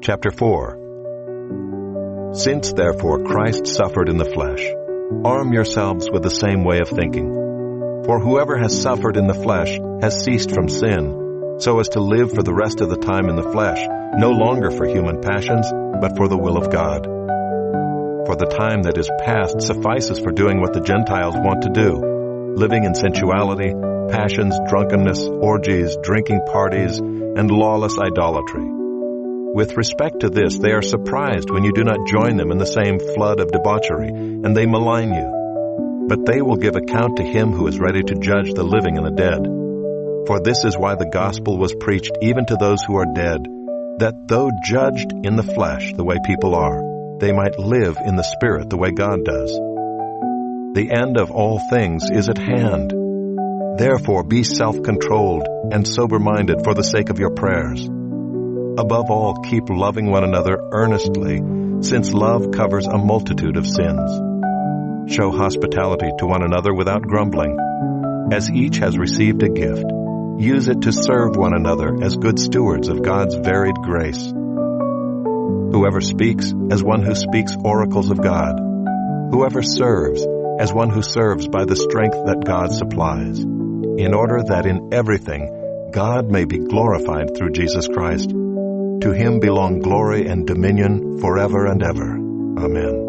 Chapter 4. Since therefore Christ suffered in the flesh, arm yourselves with the same way of thinking. For whoever has suffered in the flesh has ceased from sin, so as to live for the rest of the time in the flesh, no longer for human passions, but for the will of God. For the time that is past suffices for doing what the Gentiles want to do, living in sensuality, passions, drunkenness, orgies, drinking parties, and lawless idolatry. With respect to this, they are surprised when you do not join them in the same flood of debauchery, and they malign you. But they will give account to him who is ready to judge the living and the dead. For this is why the gospel was preached even to those who are dead, that though judged in the flesh the way people are, they might live in the Spirit the way God does. The end of all things is at hand. Therefore be self-controlled and sober-minded for the sake of your prayers. Above all, keep loving one another earnestly, since love covers a multitude of sins. Show hospitality to one another without grumbling. As each has received a gift, use it to serve one another as good stewards of God's varied grace. Whoever speaks, as one who speaks oracles of God. Whoever serves, as one who serves by the strength that God supplies, in order that in everything God may be glorified through Jesus Christ. To him belong glory and dominion forever and ever. Amen.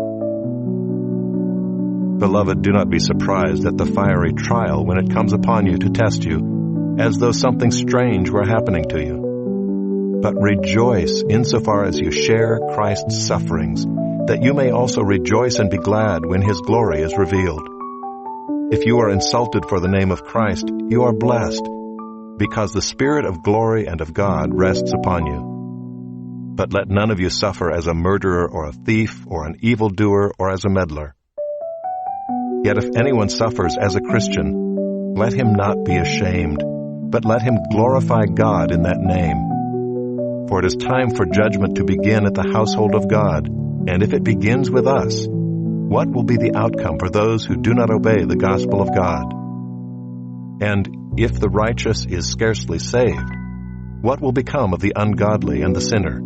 Beloved, do not be surprised at the fiery trial when it comes upon you to test you, as though something strange were happening to you. But rejoice insofar as you share Christ's sufferings, that you may also rejoice and be glad when his glory is revealed. If you are insulted for the name of Christ, you are blessed, because the Spirit of glory and of God rests upon you. But let none of you suffer as a murderer or a thief or an evildoer or as a meddler. Yet if anyone suffers as a Christian, let him not be ashamed, but let him glorify God in that name. For it is time for judgment to begin at the household of God, and if it begins with us, what will be the outcome for those who do not obey the gospel of God? And if the righteous is scarcely saved, what will become of the ungodly and the sinner?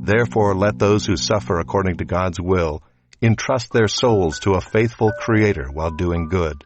Therefore let those who suffer according to God's will entrust their souls to a faithful Creator while doing good.